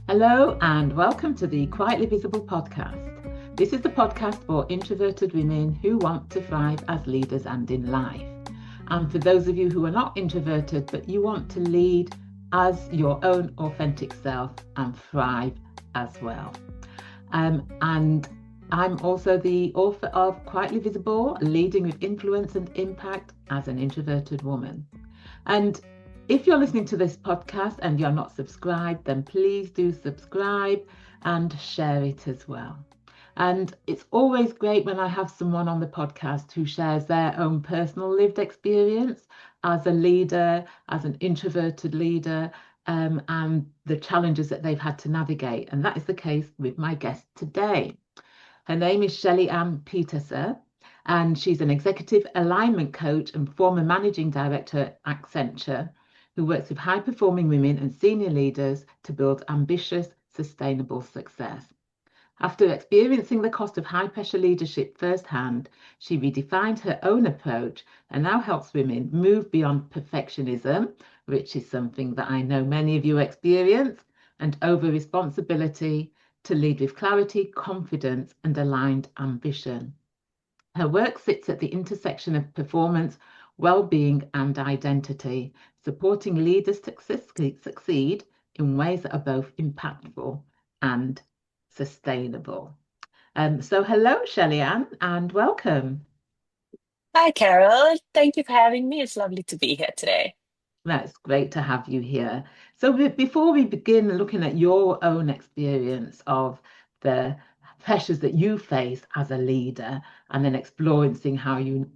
Hello and welcome to the Quietly Visible podcast. This is the podcast for introverted women who want to thrive as leaders and in life. And for those of you who are not introverted, but you want to lead as your own authentic self and thrive as well. And I'm also the author of Quietly Visible, Leading with Influence and Impact as an Introverted Woman. And if you're listening to this podcast and you're not subscribed, then please do subscribe and share it as well. And it's always great when I have someone on the podcast who shares their own personal lived experience as a leader, as an introverted leader, and the challenges that they've had to navigate. And that is the case with my guest today. Her name is Shelley-Ann Pieterse, and she's an executive alignment coach and former managing director at Accenture, who works with high-performing women and senior leaders to build ambitious, sustainable success. After experiencing the cost of high-pressure leadership firsthand, she redefined her own approach and now helps women move beyond perfectionism, which is something that I know many of you experience, and over responsibility to lead with clarity, confidence, and aligned ambition. Her work sits at the intersection of performance, well-being, and identity, supporting leaders to succeed in ways that are both impactful and sustainable. So hello, Shelley-Ann, and welcome. Hi, Carol. Thank you for having me. It's lovely to be here today. That's great to have you here. So before we begin looking at your own experience of the pressures that you face as a leader, and then exploring how you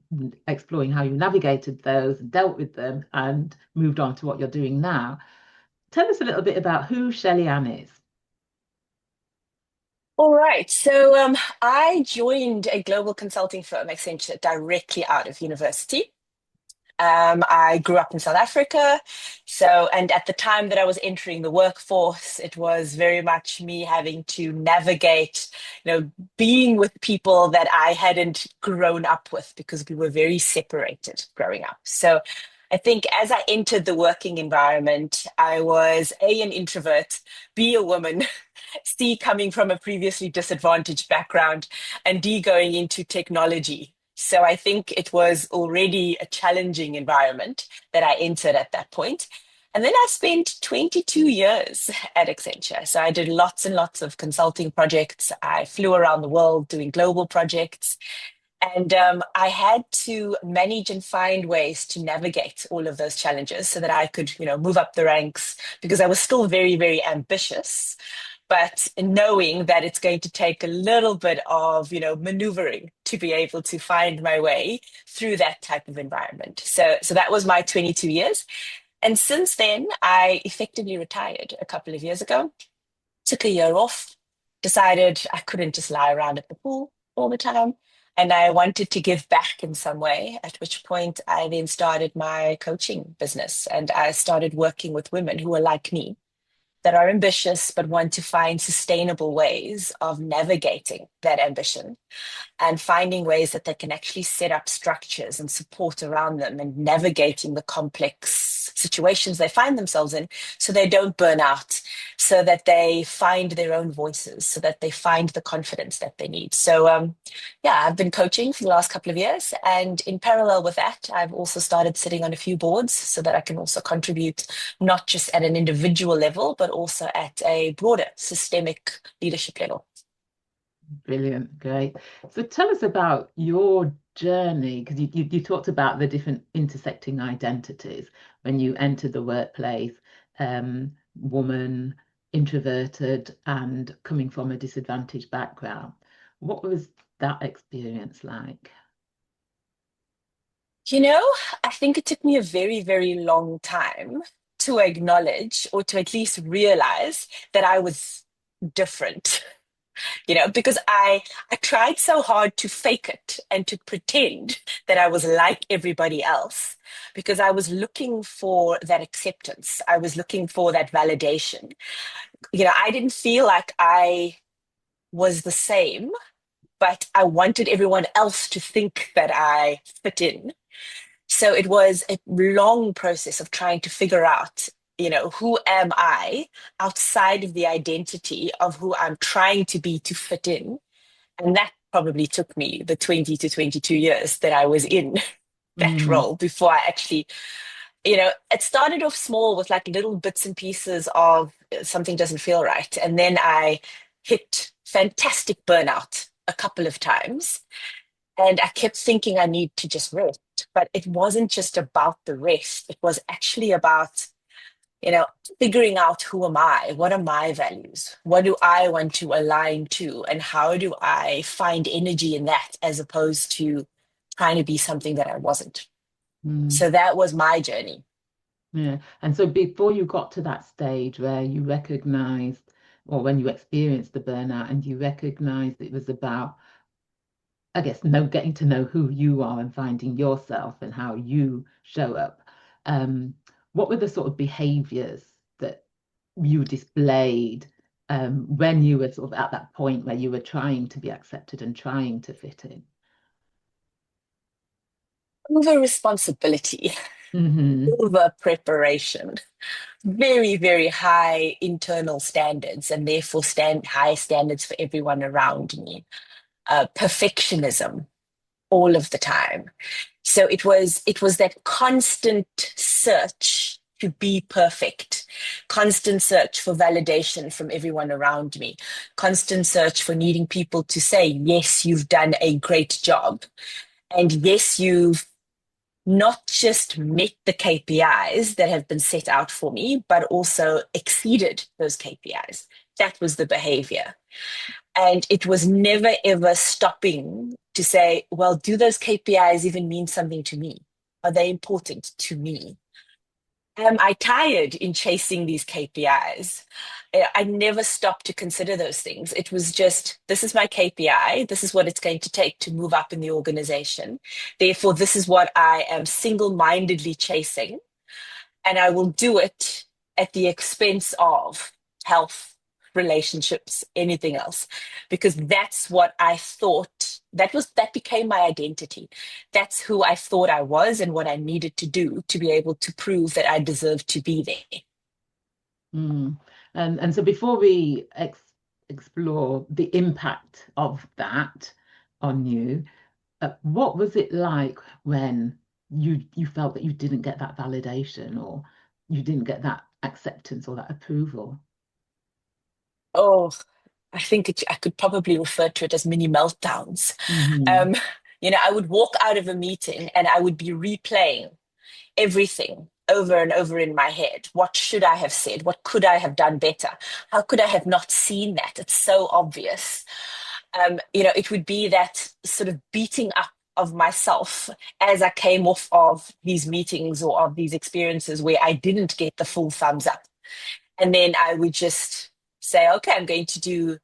navigated those, dealt with them, and moved on to what you're doing now, tell us a little bit about who Shelley-Ann is. All right. I joined a global consulting firm, Accenture, directly out of university. I grew up in South Africa. And at the time that I was entering the workforce, it was very much me having to navigate, being with people that I hadn't grown up with because we were very separated growing up. So I think as I entered the working environment, I was A, an introvert, B, a woman, C, coming from a previously disadvantaged background, and D, going into technology. So I think it was already a challenging environment that I entered at that point. And then I spent 22 years at Accenture. So I did lots and lots of consulting projects. I flew around the world doing global projects. And I had to manage and find ways to navigate all of those challenges so that I could, move up the ranks because I was still very, very ambitious, but knowing that it's going to take a little bit of, maneuvering to be able to find my way through that type of environment. So that was my 22 years. And since then, I effectively retired a couple of years ago, took a year off, decided I couldn't just lie around at the pool all the time. And I wanted to give back in some way, at which point I then started my coaching business. And I started working with women who are like me, that are ambitious but want to find sustainable ways of navigating that ambition and finding ways that they can actually set up structures and support around them and navigating the complex situations they find themselves in so they don't burn out, so that they find their own voices, so that they find the confidence that they need. I've been coaching for the last couple of years. And in parallel with that, I've also started sitting on a few boards so that I can also contribute not just at an individual level, but also at a broader systemic leadership level. Brilliant, great. So tell us about your journey, because you talked about the different intersecting identities when you entered the workplace, woman, introverted, and coming from a disadvantaged background. What was that experience like? I think it took me a very, very long time to acknowledge or to at least realize that I was different. Because I tried so hard to fake it and to pretend that I was like everybody else because I was looking for that acceptance. I was looking for that validation. I didn't feel like I was the same, but I wanted everyone else to think that I fit in. So it was a long process of trying to figure out, who am I outside of the identity of who I'm trying to be to fit in. And that probably took me the 20 to 22 years that I was in that Mm, role before I actually, it started off small with like little bits and pieces of something doesn't feel right. And then I hit fantastic burnout a couple of times. And I kept thinking I need to just rest. But it wasn't just about the rest. It was actually about, you know, figuring out who am I? What are my values? What do I want to align to? And how do I find energy in that as opposed to trying to be something that I wasn't? mm. So that was my journey. Yeah. And so before you got to that stage where you recognized, or when you experienced the burnout and you recognized it was about, I guess, getting to know who you are and finding yourself and how you show up, um, what were the sort of behaviors that you displayed when you were sort of at that point where you were trying to be accepted and trying to fit in? Over responsibility, Hmm. over preparation, very, very high internal standards, and therefore high standards for everyone around me. Perfectionism all of the time. So it was that constant search to be perfect, constant search for validation from everyone around me, constant search for needing people to say, yes, you've done a great job. And yes, you've not just met the KPIs that have been set out for me, but also exceeded those KPIs. That was the behavior. And it was never ever stopping to say, well, do those KPIs even mean something to me? Are they important to me? Am I tired in chasing these KPIs? I never stopped to consider those things. It was just, this is my KPI. This is what it's going to take to move up in the organization. Therefore, this is what I am single mindedly chasing. And I will do it at the expense of health, relationships, anything else, because that's what I thought that became my identity. That's who I thought I was and what I needed to do to be able to prove that I deserved to be there. Mm. And so before we explore the impact of that on you, what was it like when you felt that you didn't get that validation or you didn't get that acceptance or that approval? Oh, I think I could probably refer to it as mini meltdowns. Hmm. Um, I would walk out of a meeting and I would be replaying everything over and over in my head. What should I have said? What could I have done better? How could I have not seen that? It's so obvious. It would be that sort of beating up of myself as I came off of these meetings or of these experiences where I didn't get the full thumbs up. And then I would just say, okay, I'm going to do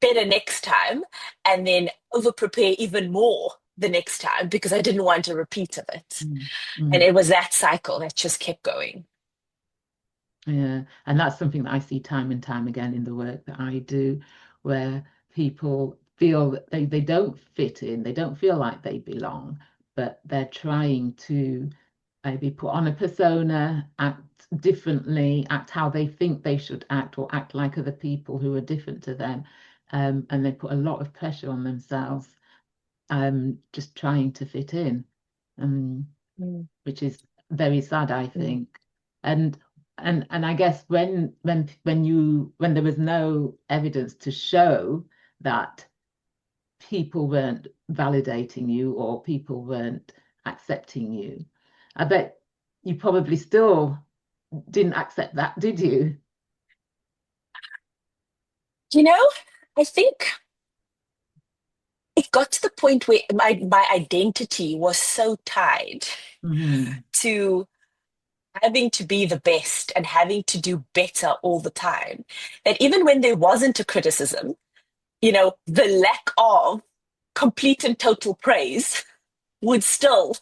better next time, and then over prepare even more the next time because I didn't want a repeat of it. And Mm. it was that cycle that just kept going. Yeah, and that's something that I see time and time again in the work that I do, where people feel that they don't fit in, they don't feel like they belong, but they're trying to maybe put on a persona, act differently, act how they think they should act, or act like other people who are different to them. And they put a lot of pressure on themselves, just trying to fit in, um, Mm, which is very sad, I mm. think. And and I guess when there was no evidence to show that people weren't validating you or people weren't accepting you, I bet you probably still didn't accept that, did you? You know, I think it got to the point where my identity was so tied Hmm. to having to be the best and having to do better all the time that even when there wasn't a criticism, the lack of complete and total praise would still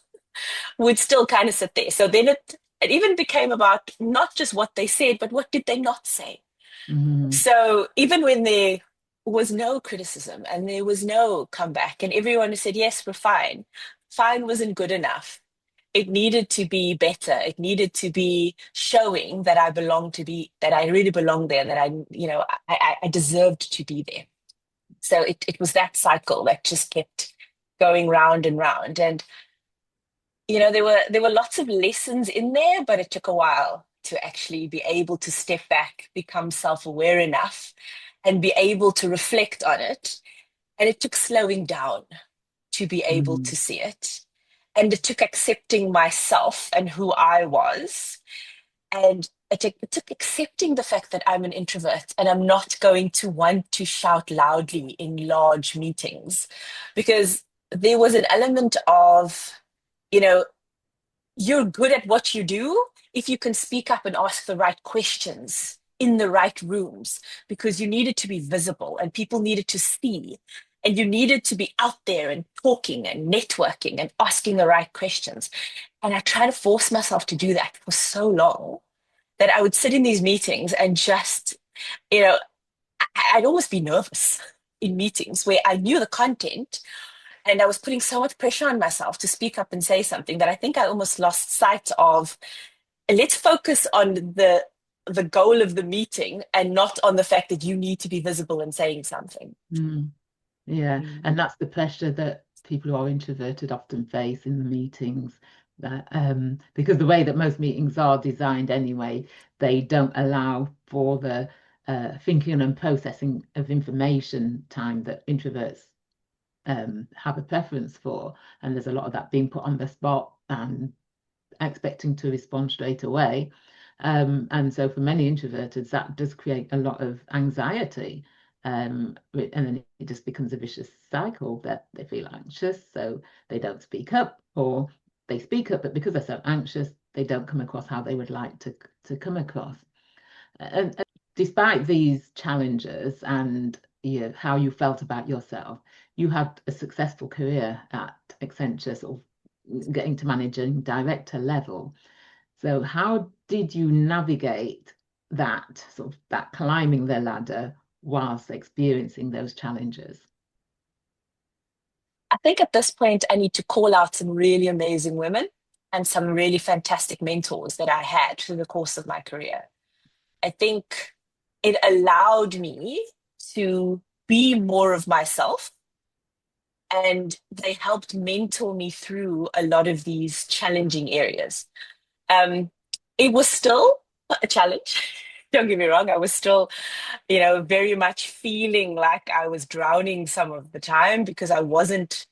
would still kind of sit there. So then it even became about not just what they said, but what did they not say. Hmm. So even when there was no criticism and there was no comeback, and everyone said, yes, we're fine, fine wasn't good enough. it needed to be better. It needed to be showing that I belong to be, that I really belong there, that I deserved to be there. So it was that cycle that just kept going round and round. And, there were lots of lessons in there, but it took a while to actually be able to step back, become self-aware enough, and be able to reflect on it. And it took slowing down to be able Mm. to see it. And it took accepting myself and who I was. And it took accepting the fact that I'm an introvert and I'm not going to want to shout loudly in large meetings, because there was an element of, you know, you're good at what you do if you can speak up and ask the right questions in the right rooms, because you needed to be visible and people needed to see, and you needed to be out there and talking and networking and asking the right questions. And I tried to force myself to do that for so long that I would sit in these meetings and just, you know, I'd almost be nervous in meetings where I knew the content and I was putting so much pressure on myself to speak up and say something that I think I almost lost sight of. Let's focus on the goal of the meeting and not on the fact that you need to be visible and saying something. Mm. Yeah, Mm. and that's the pressure that people who are introverted often face in the meetings. That because the way that most meetings are designed anyway, they don't allow for the thinking and processing of information time that introverts have a preference for. And there's a lot of that being put on the spot and expecting to respond straight away. And so for many introverts, that does create a lot of anxiety. And then it just becomes a vicious cycle that they feel anxious, so they don't speak up, or they speak up, but because they're so anxious, they don't come across how they would like to come across. And despite these challenges and how you felt about yourself, you had a successful career at Accenture, sort of getting to managing director level. So how did you navigate that sort of that climbing the ladder whilst experiencing those challenges? I think at this point, I need to call out some really amazing women and some really fantastic mentors that I had through the course of my career. I think it allowed me to be more of myself, and they helped mentor me through a lot of these challenging areas. Um, it was still a challenge. Don't get me wrong, I was still, very much feeling like I was drowning some of the time because I wasn't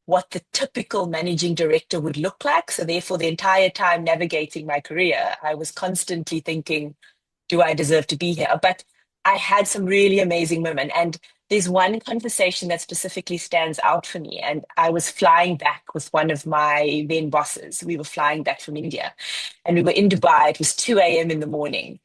what the typical managing director would look like. So, therefore, the entire time navigating my career, I was constantly thinking, do I deserve to be here? But I had some really amazing women. And there's one conversation that specifically stands out for me. And I was flying back with one of my then bosses. We were flying back from India and we were in Dubai. It was 2 a.m. in the morning.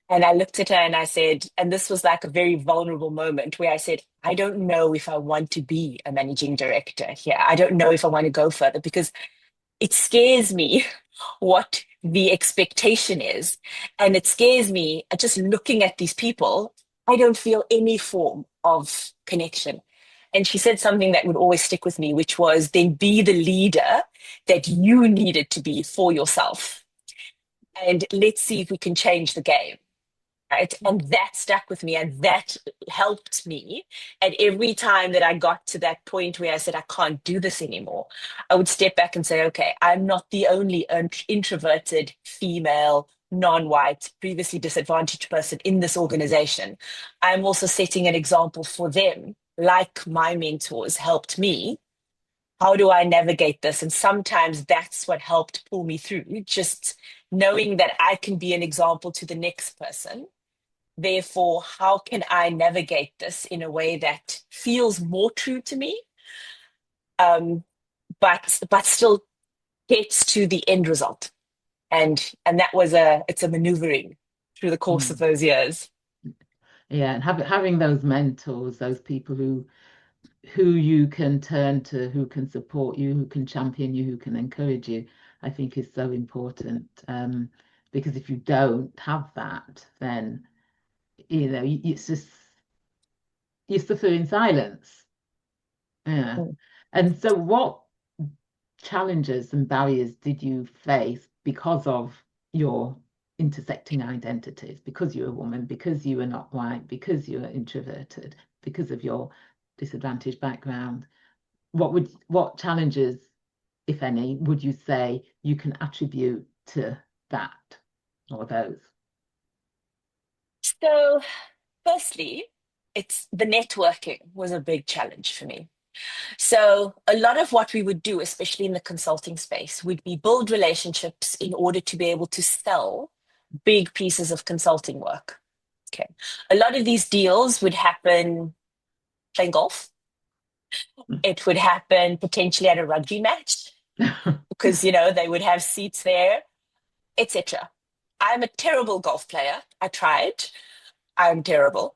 And I looked at her and I said, and this was like a very vulnerable moment where I said, I don't know if I want to be a managing director here. I don't know if I want to go further because it scares me what the expectation is. And it scares me just looking at these people. I don't feel any form of connection. And she said something that would always stick with me, which was then be the leader that you needed to be for yourself. And let's see if we can change the game. Right. And that stuck with me and that helped me. And every time that I got to that point where I said, I can't do this anymore, I would step back and say, okay, I'm not the only introverted female, non-white, previously disadvantaged person in this organization. I'm also setting an example for them, like my mentors helped me. How do I navigate this? And sometimes that's what helped pull me through, just knowing that I can be an example to the next person. Therefore, how can I navigate this in a way that feels more true to me, um, but still gets to the end result? And that was it's a maneuvering through the course of Mm. those years. Yeah, and having those mentors, those people who you can turn to, who can support you, who can champion you, who can encourage you, I think is so important. Because if you don't have that, then it's just you suffer in silence. Yeah. Mm. And so what challenges and barriers did you face because of your intersecting identities, because you're a woman, because you are not white, because you are introverted, because of your disadvantaged background? What challenges, if any, would you say you can attribute to that or those? So, firstly, it's the networking was a big challenge for me. So, a lot of what we would do, especially in the consulting space, would be build relationships in order to be able to sell big pieces of consulting work. Okay. A lot of these deals would happen playing golf. It would happen potentially at a rugby match because, they would have seats there, etc. I'm a terrible golf player. I tried. I'm terrible.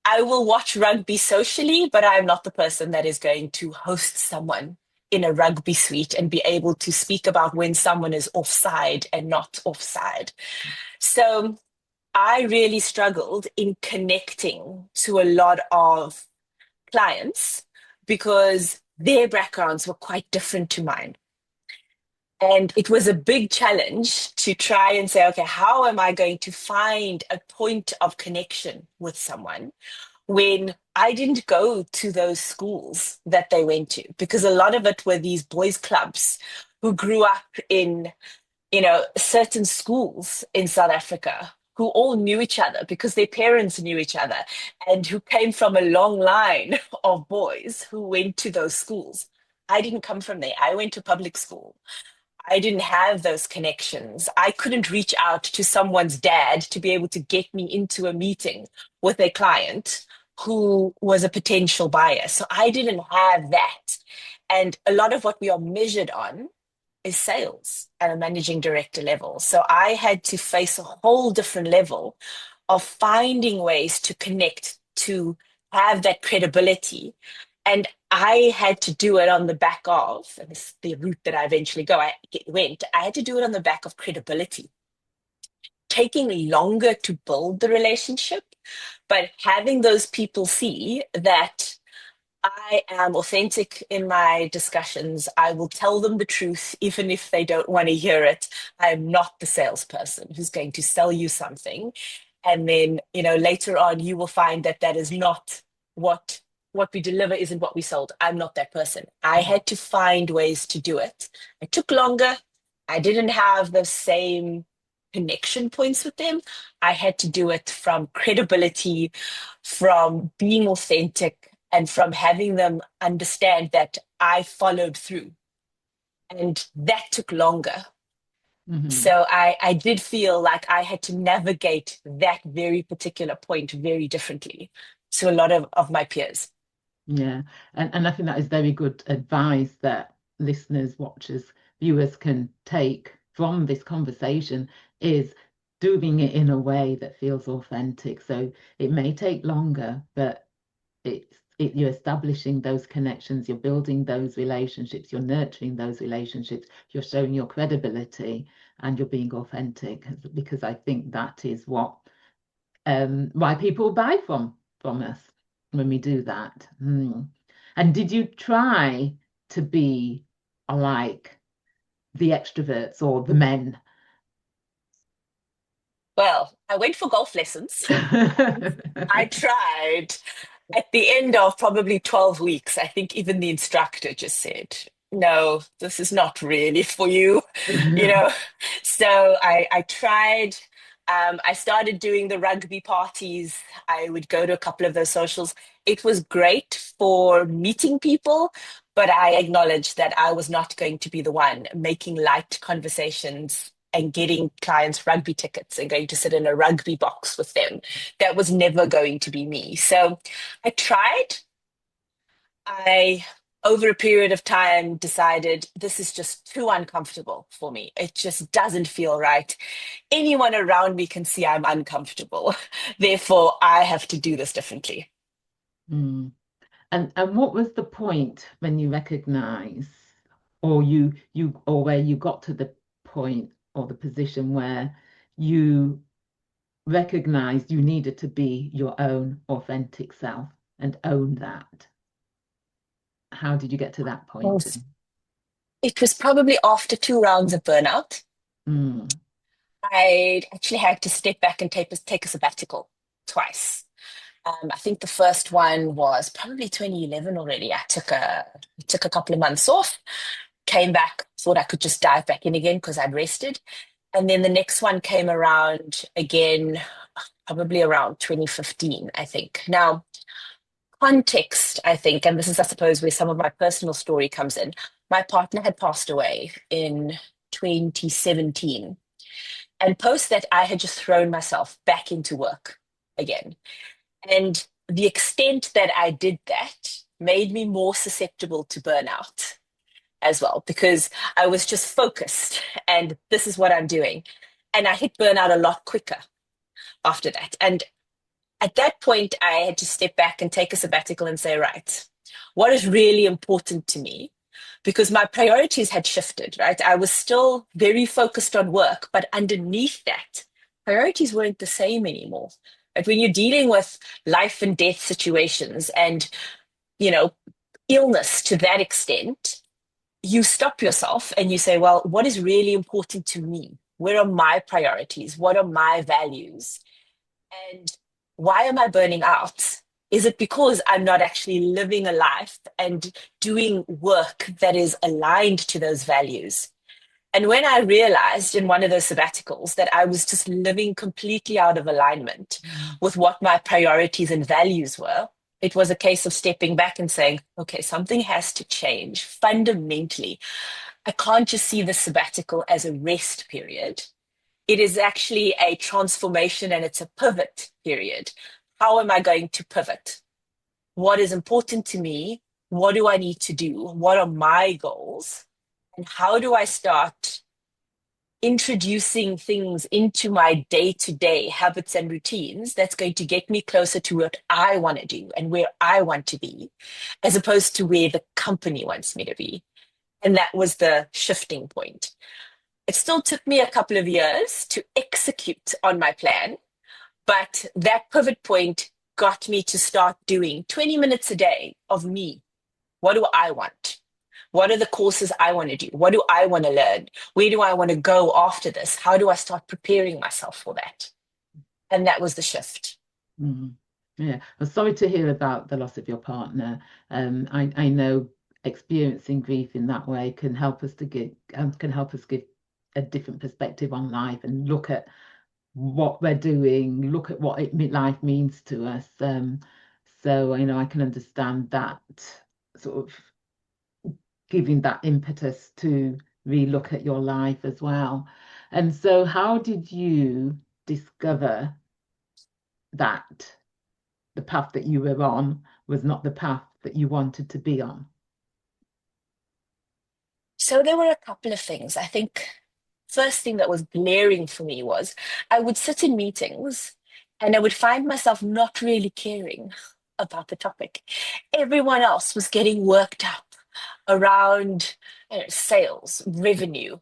I will watch rugby socially, but I'm not the person that is going to host someone in a rugby suite and be able to speak about when someone is offside and not offside. So I really struggled in connecting to a lot of clients because their backgrounds were quite different to mine. And it was a big challenge to try and say, okay, how am I going to find a point of connection with someone when I didn't go to those schools that they went to? Because a lot of it were these boys' clubs who grew up in, certain schools in South Africa who all knew each other because their parents knew each other and who came from a long line of boys who went to those schools. I didn't come from there. I went to public school. I didn't have those connections. I couldn't reach out to someone's dad to be able to get me into a meeting with a client who was a potential buyer. So I didn't have that. And a lot of what we are measured on is sales at a managing director level. So I had to face a whole different level of finding ways to connect, to have that credibility. And I had to do it on the back of, and this is the route that I eventually went, I had to do it on the back of credibility, taking longer to build the relationship, but having those people see that I am authentic in my discussions. I will tell them the truth, even if they don't want to hear it. I'm not the salesperson who's going to sell you something. And then, later on, you will find that that is not what we deliver isn't what we sold. I'm not that person. I had to find ways to do it. It took longer. I didn't have the same connection points with them. I had to do it from credibility, from being authentic, and from having them understand that I followed through. And that took longer. Mm-hmm. So I did feel like I had to navigate that very particular point very differently to a lot of my peers. Yeah, and I think that is very good advice that listeners, watchers, viewers can take from this conversation, is doing it in a way that feels authentic. So it may take longer, but you're establishing those connections, you're building those relationships, you're nurturing those relationships, you're showing your credibility, and you're being authentic, because I think that is what why people buy from us when we do that. And did you try to be like the extroverts or the men? Well, I went for golf lessons. I tried. At the end of probably 12 weeks, I think even the instructor just said, no, this is not really for you, you know. So I tried. I started doing the rugby parties. I would go to a couple of those socials. It was great for meeting people, but I acknowledged that I was not going to be the one making light conversations and getting clients rugby tickets and going to sit in a rugby box with them. That was never going to be me. So I tried. I, over a period of time, decided this is just too uncomfortable for me. It just doesn't feel right. Anyone around me can see I'm uncomfortable. Therefore, I have to do this differently. Mm. And what was the point when you recognize, or or where you got to the point or the position where you recognized you needed to be your own authentic self and own that? How did you get to that point? It was probably after 2 rounds of burnout. Mm. I actually had to step back and take a sabbatical twice. I think the first one was probably 2011 already. I took a couple of months off, came back, thought I could just dive back in again because I'd rested. And then the next one came around again, probably around 2015, I think. Now, context, I think, and this is, I suppose, where some of my personal story comes in. My partner had passed away in 2017. And post that, I had just thrown myself back into work again. And the extent that I did that made me more susceptible to burnout as well, because I was just focused and this is what I'm doing. And I hit burnout a lot quicker after that. And at that point, I had to step back and take a sabbatical and say, right, what is really important to me? Because my priorities had shifted, right? I was still very focused on work, but underneath that, priorities weren't the same anymore. But when you're dealing with life and death situations and, you know, illness to that extent, you stop yourself and you say, well, what is really important to me? Where are my priorities? What are my values? And why am I burning out? Is it because I'm not actually living a life and doing work that is aligned to those values? And when I realized in one of those sabbaticals that I was just living completely out of alignment Mm. with what my priorities and values were, it was a case of stepping back and saying, okay, something has to change fundamentally. I can't just see the sabbatical as a rest period. It is actually a transformation and it's a pivot period. How am I going to pivot? What is important to me? What do I need to do? What are my goals? And how do I start introducing things into my day-to-day habits and routines that's going to get me closer to what I want to do and where I want to be, as opposed to where the company wants me to be? And that was the shifting point. It still took me a couple of years to execute on my plan, but that pivot point got me to start doing 20 minutes a day of me. What do I want? What are the courses I want to do? What do I want to learn? Where do I want to go after this? How do I start preparing myself for that? And that was the shift. Mm. Yeah, I'm sorry to hear about the loss of your partner. I know experiencing grief in that way can help us to give can help us give a different perspective on life and look at what we're doing, look at what life means to us. So I can understand that sort of giving that impetus to relook at your life as well. And so, how did you discover that the path that you were on was not the path that you wanted to be on? So there were a couple of things. I think first thing that was glaring for me was I would sit in meetings and I would find myself not really caring about the topic. Everyone else was getting worked up around sales, revenue,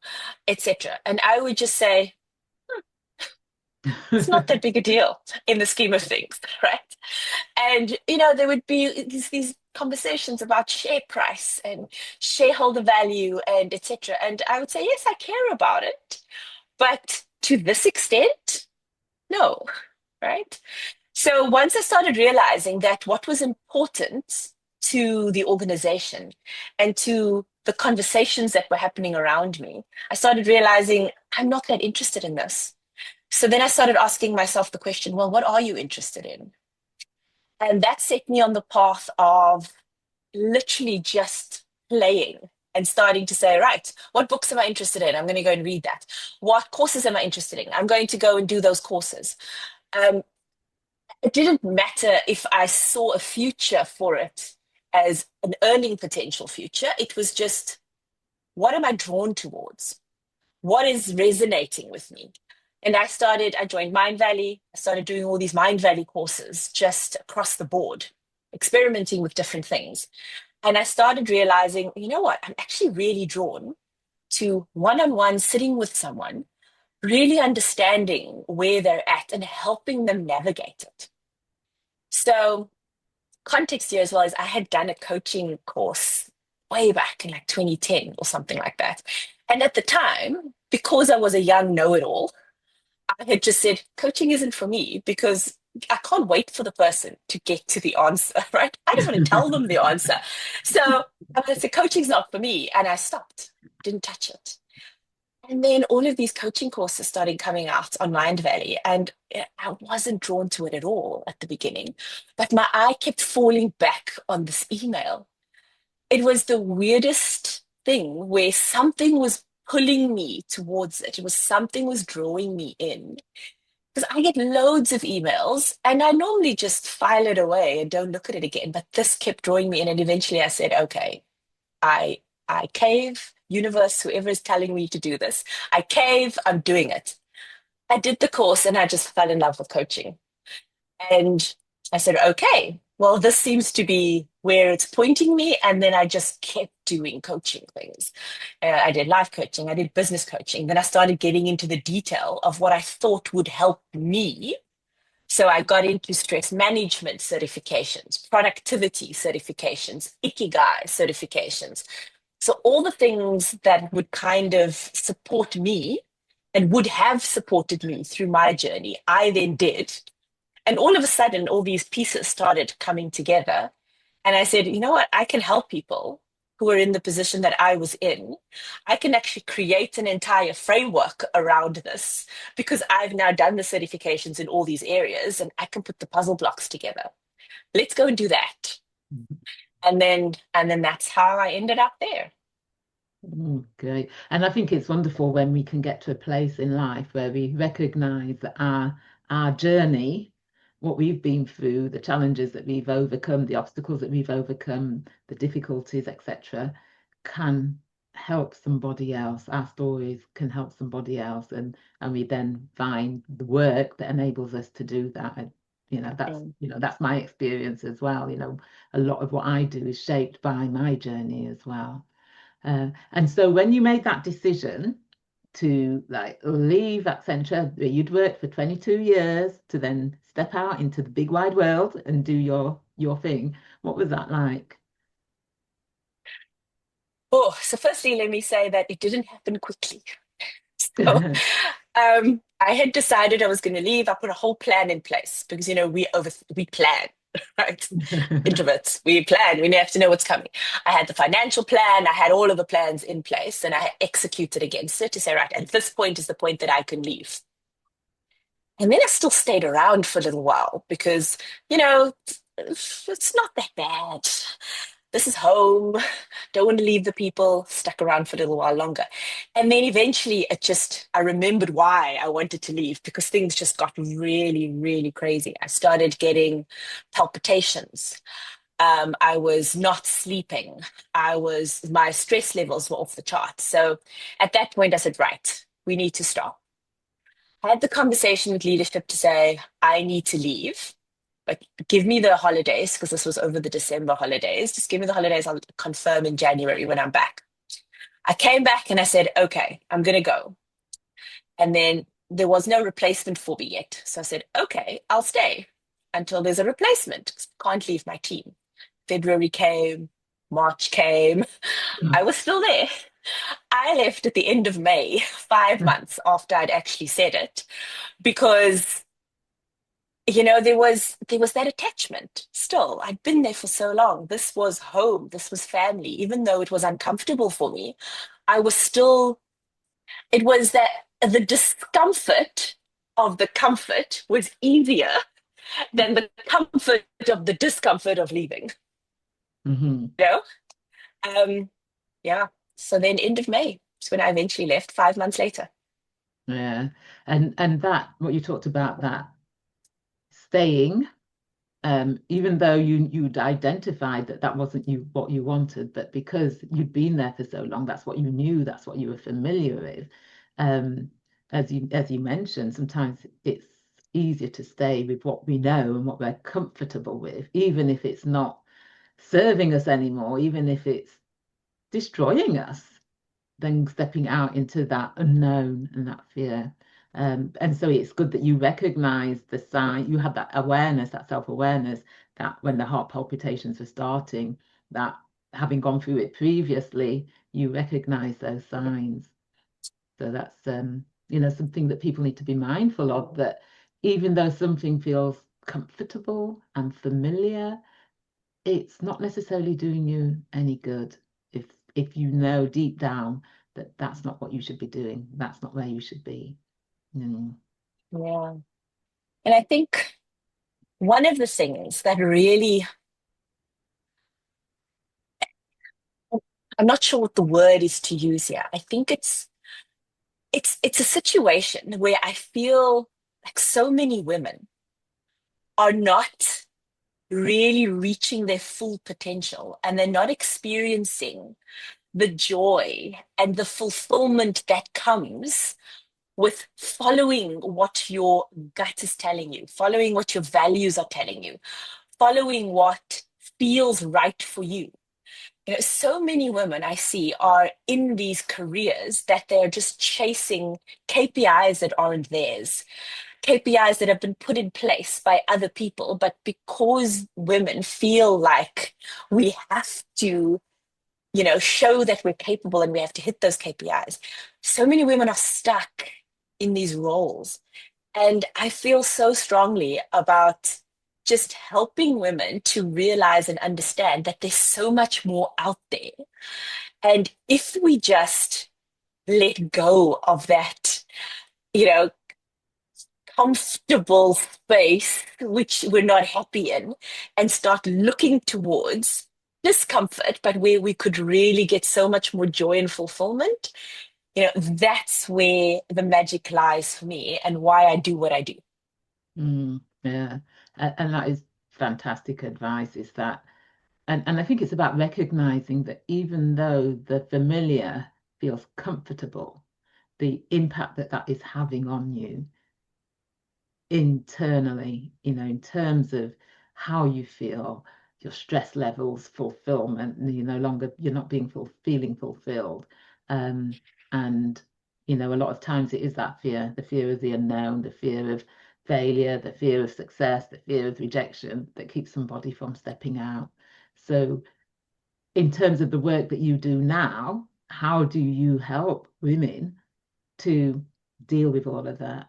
etc. And I would just say, it's not that big a deal in the scheme of things, right? And there would be these conversations about share price and shareholder value and etc. And I would say, yes, I care about it, but to this extent, no, right? So once I started realizing that what was important to the organization and to the conversations that were happening around me, I started realizing I'm not that interested in this. So then I started asking myself the question, well, what are you interested in? And that set me on the path of literally just playing and starting to say, right, what books am I interested in? I'm going to go and read that. What courses am I interested in? I'm going to go and do those courses. Um, it didn't matter if I saw a future for it as an earning potential future. It was just, what am I drawn towards? What is resonating with me? And I joined Mind Valley. I started doing all these Mind Valley courses just across the board, experimenting with different things. And I started realizing, you know what? I'm actually really drawn to one-on-one sitting with someone, really understanding where they're at and helping them navigate it. So context here as well is I had done a coaching course way back in like 2010 or something like that. And at the time, because I was a young know-it-all, I had just said, coaching isn't for me because I can't wait for the person to get to the answer, right? I just want to tell them the answer. So I said, coaching's not for me. And I stopped, didn't touch it. And then all of these coaching courses started coming out on Mindvalley, and I wasn't drawn to it at all at the beginning. But my eye kept falling back on this email. It was the weirdest thing where something was pulling me towards it. It was something was drawing me in. Because I get loads of emails and I normally just file it away and don't look at it again. But this kept drawing me in. And eventually I said, okay, I I cave, universe, whoever is telling me to do this. I cave, I'm doing it. I did the course and I just fell in love with coaching. And I said, okay, well, this seems to be where it's pointing me. And then I just kept doing coaching things. I did life coaching, I did business coaching. Then I started getting into the detail of what I thought would help me. So I got into stress management certifications, productivity certifications, ikigai certifications. So all the things that would kind of support me and would have supported me through my journey, I then did. And all of a sudden, all these pieces started coming together. And I said, you know what? I can help people who are in the position that I was in. I can actually create an entire framework around this because I've now done the certifications in all these areas and I can put the puzzle blocks together. Let's go and do that. And then that's how I ended up there. Great. And I think it's wonderful when we can get to a place in life where we recognize that our journey, what we've been through, the challenges that we've overcome, the obstacles that we've overcome, the difficulties, etc., can help somebody else. Our stories can help somebody else, and we then find the work that enables us to do that. And, that's my experience as well. A lot of what I do is shaped by my journey as well. And so when you made that decision to like leave Accenture, where you'd worked for 22 years, to then step out into the big wide world and do your thing, what was that like? Oh, so firstly, let me say that it didn't happen quickly. So I had decided I was going to leave. I put a whole plan in place because we plan, right? Introverts, we plan. We have to know what's coming. I had the financial plan. I had all of the plans in place, and I executed against it to say, right, at this point is the point that I can leave. And then I still stayed around for a little while because it's not that bad. This is home. Don't want to leave the people. Stuck around for a little while longer. And then eventually I remembered why I wanted to leave because things just got really, really crazy. I started getting palpitations. I was not sleeping. My stress levels were off the chart. So at that point, I said, right, we need to stop. I had the conversation with leadership to say, I need to leave. Like, give me the holidays, because this was over the December holidays. Just give me the holidays. I'll confirm in January when I'm back. I came back and I said, okay, I'm going to go. And then there was no replacement for me yet. So I said, okay, I'll stay until there's a replacement. Can't leave my team. February came, March came. I was still there. I left at the end of May, 5 months after I'd actually said it, because there was that attachment still. I'd been there for so long. This was home. This was family. Even though it was uncomfortable for me, I was still, it was that the discomfort of the comfort was easier than the comfort of the discomfort of leaving. Mm-hmm. You know? Yeah. So then end of May is when I eventually left 5 months later. Yeah. And that what you talked about, that staying, even though you'd identified that wasn't what you wanted, but because you'd been there for so long, that's what you knew, that's what you were familiar with. As you mentioned, sometimes it's easier to stay with what we know and what we're comfortable with, even if it's not serving us anymore, even if it's destroying us, than stepping out into that unknown and that fear. And so it's good that you recognize the sign, you had that awareness, that self-awareness, that when the heart palpitations were starting, that having gone through it previously, you recognize those signs. So that's something that people need to be mindful of, that even though something feels comfortable and familiar, it's not necessarily doing you any good if you know deep down that that's not what you should be doing. That's not where you should be. Mm. Yeah. And I think one of the things that really, I'm not sure what the word is to use here. I think it's a situation where I feel like so many women are not really reaching their full potential, and they're not experiencing the joy and the fulfillment that comes with following what your gut is telling you, following what your values are telling you, following what feels right for you. You know, so many women I see are in these careers that they're just chasing KPIs that aren't theirs, KPIs that have been put in place by other people. But because women feel like we have to, show that we're capable and we have to hit those KPIs, so many women are stuck in these roles. And I feel so strongly about just helping women to realize and understand that there's so much more out there. And if we just let go of that, you know, comfortable space, which we're not happy in, and start looking towards discomfort, but where we could really get so much more joy and fulfillment, that's where the magic lies for me and why I do what I do. Yeah, and that is fantastic advice, is that, and I think it's about recognizing that even though the familiar feels comfortable, the impact that that is having on you internally, in terms of how you feel, your stress levels, fulfillment, you're not feeling fulfilled. Um, and, a lot of times it is that fear, the fear of the unknown, the fear of failure, the fear of success, the fear of rejection that keeps somebody from stepping out. So, in terms of the work that you do now, how do you help women to deal with all of that?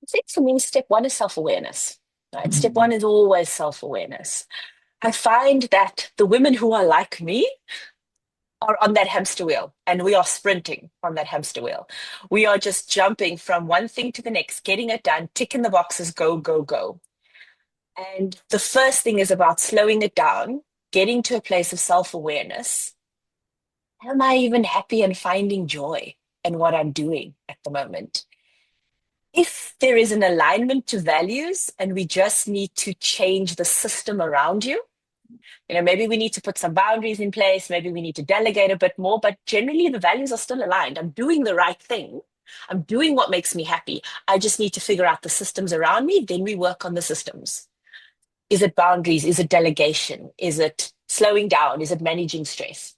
I think for me, step one is self-awareness. Right? Step one Mm. is always self-awareness. I find that the women who are like me are on that hamster wheel, and we are sprinting on that hamster wheel. We are just jumping from one thing to the next, getting it done, ticking the boxes, go, go, go. And the first thing is about slowing it down, getting to a place of self-awareness. Am I even happy and finding joy in what I'm doing at the moment? If there is an alignment to values and we just need to change the system around you, maybe we need to put some boundaries in place, maybe we need to delegate a bit more, but generally the values are still aligned. I'm doing the right thing. I'm doing what makes me happy. I just need to figure out the systems around me. Then we work on the systems. Is it boundaries? Is it delegation? Is it slowing down? Is it managing stress?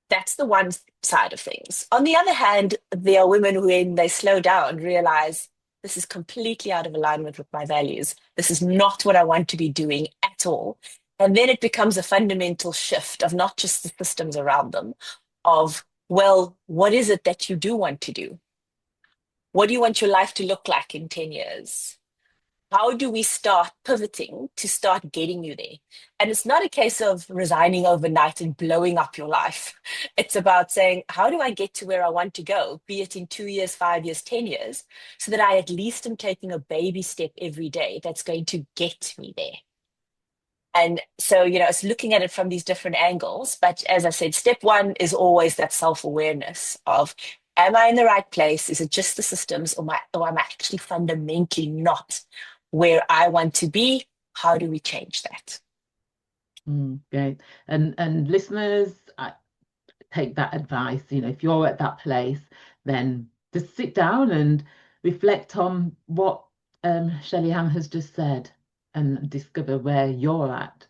That's the one side of things. On the other hand, there are women who, when they slow down, realize this is completely out of alignment with my values. This is not what I want to be doing at all. And then it becomes a fundamental shift of not just the systems around them, of, well, what is it that you do want to do? What do you want your life to look like in 10 years? How do we start pivoting to start getting you there? And it's not a case of resigning overnight and blowing up your life. It's about saying, how do I get to where I want to go, be it in 2 years, 5 years, 10 years, so that I at least am taking a baby step every day that's going to get me there. And so, it's looking at it from these different angles. But as I said, step one is always that self-awareness of, am I in the right place? Is it just the systems, or am I actually fundamentally not where I want to be? How do we change that? Great. And listeners, I take that advice. If you're at that place, then just sit down and reflect on what Shelley-Ann has just said, and discover where you're at,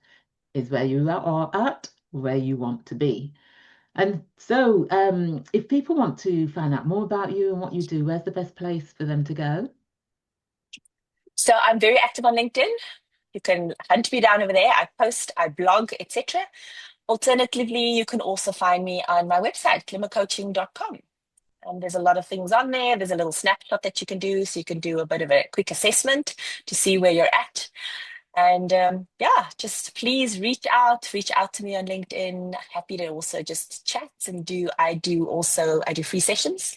is where you are at, where you want to be. And so, if people want to find out more about you and what you do, where's the best place for them to go? So I'm very active on LinkedIn. You can hunt me down over there. I post, I blog, etc. Alternatively, you can also find me on my website, glimmercoaching.com. And there's a lot of things on there. There's a little snapshot that you can do. So you can do a bit of a quick assessment to see where you're at. And just please reach out to me on LinkedIn. Happy to also just chat and I do free sessions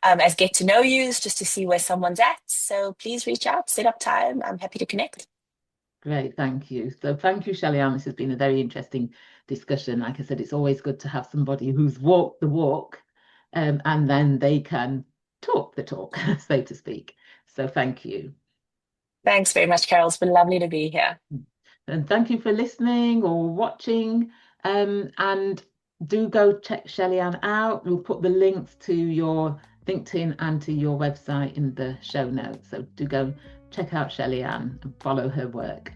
as get to know yous just to see where someone's at. So please reach out, set up time. I'm happy to connect. Great, thank you. So thank you, Shelley-Ann. This has been a very interesting discussion. Like I said, it's always good to have somebody who's walked the walk, and then they can talk the talk, so to speak. So thank you. Thanks very much, Carol. It's been lovely to be here. And thank you for listening or watching. And do go check Shelley-Ann out. We'll put the links to your LinkedIn and to your website in the show notes. So do go check out Shelley-Ann and follow her work.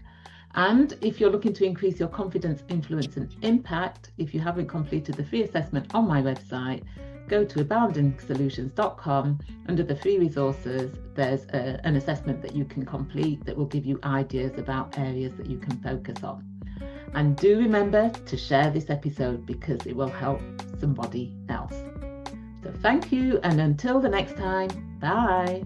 And if you're looking to increase your confidence, influence, and impact, if you haven't completed the free assessment on my website, go to aboundingsolutions.com. Under the free resources, there's an assessment that you can complete that will give you ideas about areas that you can focus on. And do remember to share this episode because it will help somebody else. So thank you, and until the next time, bye.